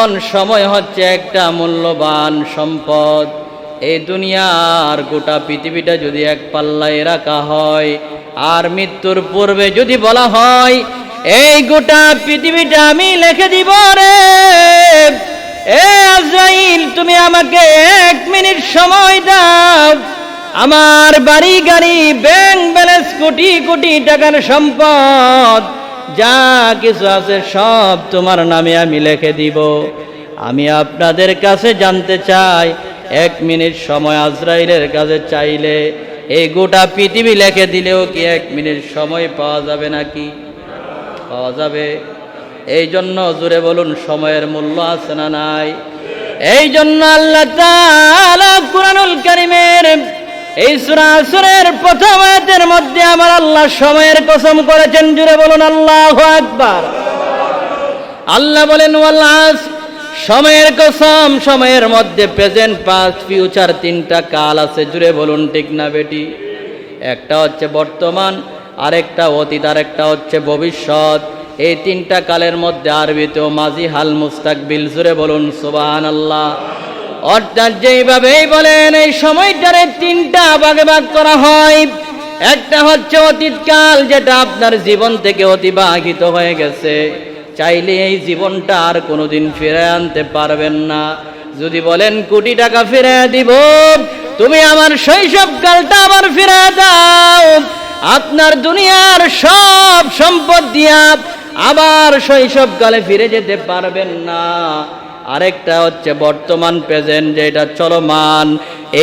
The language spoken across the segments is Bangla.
কারণ সময় হচ্ছে একটা মূল্যবান সম্পদ। এই দুনিয়ার গোটা পৃথিবীটা যদি এক পাল্লায় রাখা হয়, আর মৃত্যুর পূর্বে যদি বলা হয় এই গোটা পৃথিবীটা আমি লিখে দিব রে, এ আজরাইল তুমি আমাকে 1 মিনিট সময় দাও, আমার বাড়ি গাড়ি ব্যাংক ব্যালেন্স কোটি কোটি টাকার সম্পদ যা কিছু আছে সব তোমার নামে আমি লিখে দিব। আমি আপনাদের কাছে জানতে চাই, 1 মিনিট সময় আজরাইলের কাছে চাইলে এই গোটা পৃথিবী লিখে দিলেও কি 1 মিনিট সময় পাওয়া যাবে নাকি? পাওয়া যাবে। এই জন্য জোরে বলুন, সময়ের মূল্য আছে না নাই? এই জন্য আল্লাহ তাআলা কুরআনুল কারীমের এই সূরা আসরের প্রথম আয়াতের মধ্যে আমার আল্লাহ সময়ের কসম করেছেন। জোরে বলুন আল্লাহু আকবার। আল্লাহ বলেন ওয়াল আসর, সময়ের কসম। সময়ের মধ্যে প্রেজেন্ট, পাস্ট, ফিউচার 3টা কাল আছে। জুড়ে বলুন ঠিক না বেটি? একটা হচ্ছে বর্তমান, আরেকটা অতীত, আরেকটা হচ্ছে ভবিষ্যৎ। এই 3টা কালের মধ্যে আরবিতেও মাজি, হাল, মুস্তাকবিল। জুড়ে বলুন সুবহানাল্লাহ। অর্থাৎ যেইভাবেই বলেন এই সময়টারে 3টা ভাগে ভাগ করা হয়। একটা হচ্ছে অতীতকাল, যেটা আপনার জীবন থেকে অতিবাহিত হয়ে গেছে, চাইলে এই জীবনটা আর কোনোদিন ফিরে আনতে পারবেন না। যদি বলেন কোটি টাকা ফিরে দিব, তুমি আমার শৈশবকালটা আবার ফিরে দাও, আপনার দুনিয়ার সব সম্পদ দিয়া আবার শৈশবকালে ফিরে যেতে পারবেন না। আরেকটা হচ্ছে বর্তমান, প্রেজেন্ট, যেটা চলমান।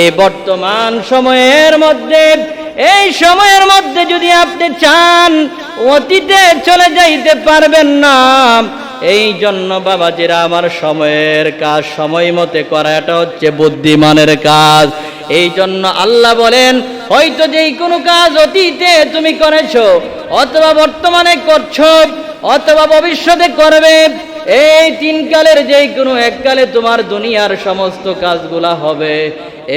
এই বর্তমান সময়ের মধ্যে, এই সময়ের মধ্যে যদি আপনি চান অতীতে চলে যাইতে পারবেন না। এই জন্য বাবাজিরা আমার, সময়ের কাজ সময় মতে করা, এটা হচ্ছে বুদ্ধিমানের কাজ। এই জন্য আল্লাহ বলেন, হয়তো যেই কোনো কাজ অতীতে তুমি করেছো, অথবা বর্তমানে করছো, অথবা ভবিষ্যতে করবে, এই 3 কালের যেই কোনো এক কালে তোমার দুনিয়ার সমস্ত কাজগুলা হবে।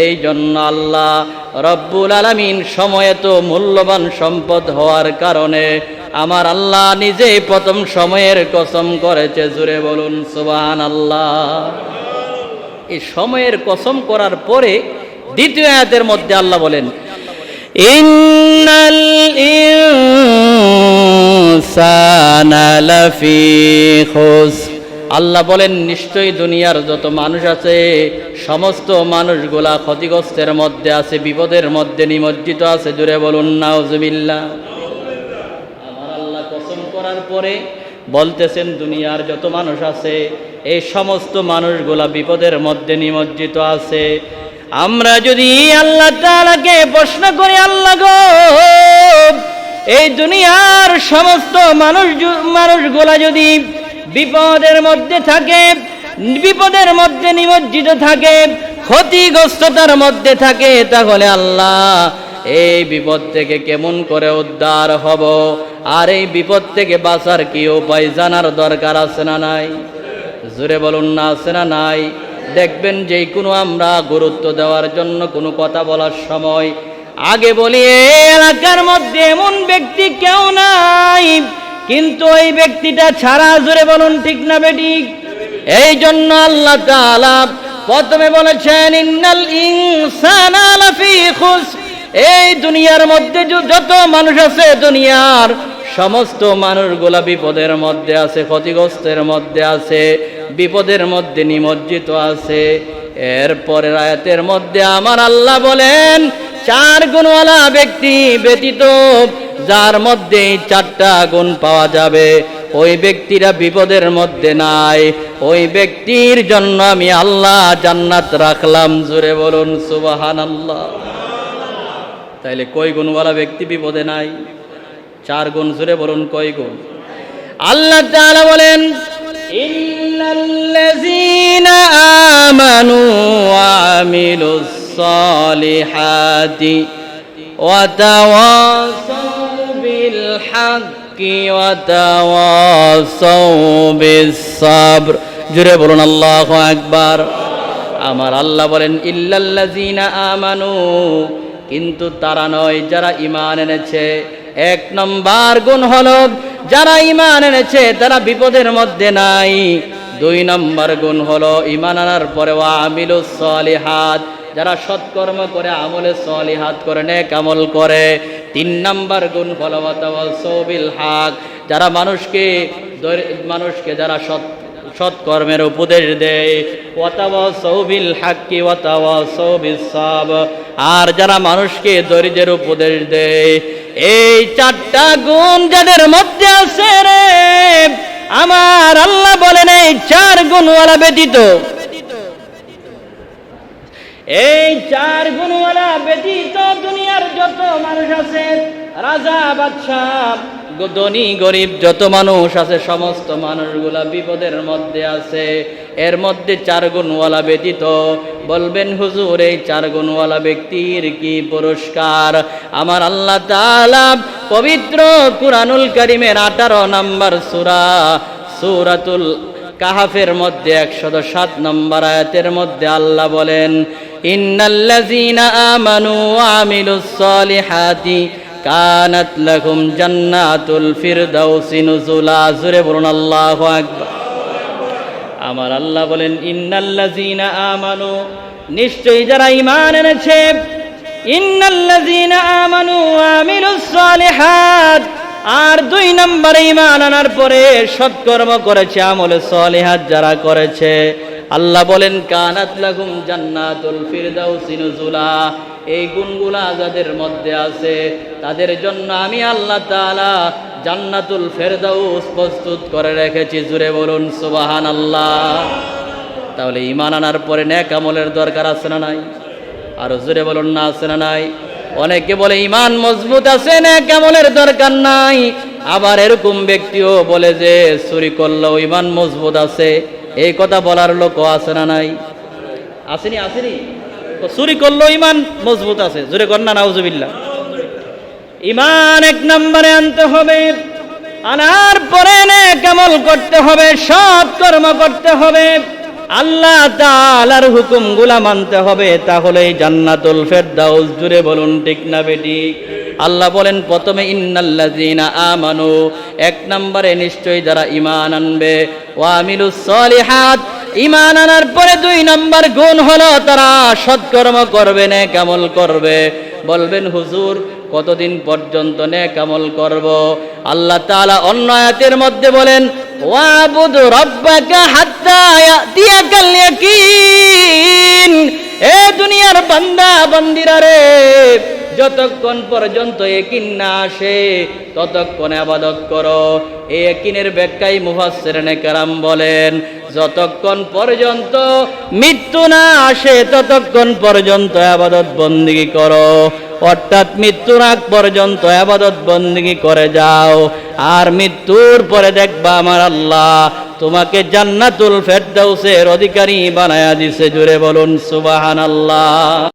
এই জন্য আল্লাহ রব্বুল আলামিন সময় তো মূল্যবান সম্পদ হওয়ার কারণে আমার আল্লাহ নিজেই প্রথম সময়ের কসম করেছে। জুড়ে বলুন সুবহানাল্লাহ। এই সময়ের কসম করার পরে দ্বিতীয় আয়াতের মধ্যে আল্লাহ বলেন, ইন্নাল ইনসানা লাফি খুসর। আল্লাহ বলেন, নিশ্চয়ই দুনিয়ার যত মানুষ আছে সমস্ত মানুষগুলা ক্ষতিগ্রস্তের মধ্যে আছে, বিপদের মধ্যে নিমজ্জিত আছে। জুড়ে বলুন নাউজুবিল্লাহ। আমার আল্লাহ কসম করার পরে বলতেছেন, দুনিয়ার যত মানুষ আছে এই সমস্ত মানুষগুলা বিপদের মধ্যে নিমজ্জিত আছে। আমরা যদি আল্লাহ তাআলাকে প্রশ্ন করি, আল্লাহ গো, এই দুনিয়ার সমস্ত মানুষগুলা যদি বিপদের মধ্যে থাকে, বিপদের মধ্যে নিমজ্জিত থাকে, ক্ষতিগ্রস্ততার মধ্যে থাকে, তাহলে আল্লাহ এই বিপদ থেকে কেমন করে উদ্ধার হব? আর এই বিপদ থেকে বাঁচার কি উপায় জানার দরকার আছে না নাই? জোরে বলুন না, আছে না নাই? দেখবেন যে কোনো আমরা গুরুত্ব দেওয়ার জন্য কোনো কথা বলার সময় আগে বলি, এই এলাকার মধ্যে এমন ব্যক্তি কেউ নাই, কিন্তু ওই ব্যক্তিটা ছাড়া। জোরে বলুন ঠিক না বেঠিক? এই জন্য আল্লাহ তাআলা প্রথমে বলেছেন, ইন্নাল ইনসানা লাফি খুসর। এই দুনিয়ার মধ্যে যত মানুষ আছে, দুনিয়ার সমস্ত মানুষগুলা বিপদের মধ্যে আছে, ক্ষতিগ্রস্তের মধ্যে আছে, বিপদের মধ্যে নিমজ্জিত আছে। এরপরের আয়াতের মধ্যে আমার আল্লাহ বলেন, 4 গুণওয়ালা ব্যক্তি ব্যতীত যার মধ্যে 4টা গুণ পাওয়া যাবে, ওই ব্যক্তিরা বিপদের মধ্যে নাই। ওই ব্যক্তির জন্য আমি আল্লাহ জান্নাত রাখলাম। জোরে বলুন সুবহানাল্লাহ। তাইলে কয় গুণওয়ালা ব্যক্তি বিপদে নাই? 4 গুণ। জোরে বলুন কয় গুণ? আল্লাহ তাআলা বলেন, ইন্নাল্লাযীনা আমানু ওয়া আমিলুস সালিহাতি ওয়া তাওয়াসাউ বিল হাক্কি ওয়া তাওয়াসাউ বিস সাবর। জোরে বলুন আল্লাহু আকবার। আমার আল্লাহ বলেন, ইল্লাল্লাযীনা আমানু, কিন্তু তারা নয় যারা ঈমান এনেছে। 1 নম্বর গুণ হলো, যারা ঈমান এনেছে তারা বিপদের মধ্যে নাই, 2 নম্বর গুণ হলো ঈমান আনার পরে ওয়া আমিলুস সলিহাত, যারা সৎকর্ম করে আমলে সলিহাত করে নেক আমল করে। 3 নম্বর গুণ হলো ওয়া তাওয়াসাউ বিল হক, যারা মানুষকে যারা সৎকর্মের উপদেশ দেয়। ওয়া তাওয়াসাউ বিল হাক্কি ওয়া তাওয়াসাউ বিস সাবর, আর যারা মানুষকে ধৈর্যের উপদেশ দেয়। এই 4টা গুণ যাদের মধ্যে আছে রে, আমার আল্লাহ বলেন এই 4 গুণওয়ালা ব্যতীত, এই 4 গুণওয়ালা ব্যতীত দুনিয়ার যত মানুষ আছে, রাজা বাদশাহ ধনী গরিব যত মানুষ আছে, সমস্ত মানুষগুলা বিপদের মধ্যে আছে। এর মধ্যে 4 গুণওয়ালা ব্যতীত। বলবেন হুজুর এই 4 গুণওয়ালা ব্যক্তির কি পুরস্কার? আমার আল্লাহ তাআলা পবিত্র কুরআনুল কারীমের 18 নম্বর সূরাতুল কাহাফের মধ্যে 107 নম্বর আয়াতের মধ্যে আল্লাহ বলেন, ইন্নাল্লাযীনা আমানু ওয়া আমিলুস সলিহাতি কানাত লাহুম জান্নাতুল ফিরদাউসি নুজুলা। জোরে বলুন আল্লাহু আকবার। আমার আল্লাহ বলেন ইন্নাল্লাযীনা আমানু, নিশ্চয়ই যারা ঈমান এনেছে, ইন্নাল্লাযীনা আমানু ওয়া আমিলুস সলিহাত, আর 2 নম্বরে ঈমান আনার পরে সৎকর্ম করেছে, আমলে সলিহাত যারা করেছে, আল্লাহ বলেন কানাত লাহুম জান্নাতুল ফিরদাউসি নুজুলা। এই গুণগুলা যাদের মধ্যে আছে তাদের জন্য আমি আল্লাহ তাআলা জান্নাতুল ফেরদাউস প্রস্তুত করে রেখেছি। জুড়ে বলুন সুবহানাল্লাহ। তাহলে ঈমান আনার পরে নেক আমলের দরকার আছে না নাই? আর জুড়ে বলুন না আছে না নাই? অনেকে বলে ঈমান মজবুত আছে, নেক আমলের দরকার নাই। আবার এরকম ব্যক্তিও বলে যে চুরি করলেও ঈমান মজবুত আছে। এই কথা বলার লোকও আছে না নাই? আসেনি? তো চুরি করলেও ঈমান মজবুত আছে। জোরে কর না নাউজুবিল্লাহ। ঈমান 1 নম্বরে আনতে হবে, আনার পরে নেক আমল করতে হবে, সৎ কর্ম করতে হবে, আল্লাহ তাআলার হুকুমগুলা মানতে হবে, তাহলেই জান্নাতুল ফেরদাউস। জুড়ে বলুন ঠিক না বেঠিক? আল্লাহ বলেন প্রথমে ইন্নাল্লাযীনা আমানু, 1 নম্বরে নিশ্চয়ই যারা ঈমান আনবে, ওয়া আমিলুস সলিহাত, ঈমান আনার পরে 2 নম্বর গুণ হলো তারা সৎকর্ম করবে, নেক আমল করবে। বলবেন হুজুর কতদিন পর্যন্ত নেক আমল করব? আল্লাহ তাআলা অন্য আয়াতের মধ্যে বলেন ওয়াবুদ রাব্বাকা হাত্তা ইয়াতিয়াকাল ইয়াকিন। এ দুনিয়ার বান্দা বান্দিরা রে, যতক্ষণ পর্যন্ত ইয়াকিন না আসে ততক্ষণ ইবাদত করো। এই ইয়াকিনের ব্যাখ্যায় মুফাসসিরিনে কেরাম বলেন যতক্ষণ পর্যন্ত মৃত্যু না আসে ততক্ষণ পর্যন্ত ইবাদত বন্দেগী করো, অর্থাৎ মৃত্যুর আগ পর্যন্ত ইবাদত বন্দেগী করে যাও। আর মৃত্যুর পরে দেখবা আমার আল্লাহ তোমাকে জান্নাতুল ফেরদাউসের অধিকারী বানায়া দিছে। জুড়ে বলুন সুবহানাল্লাহ।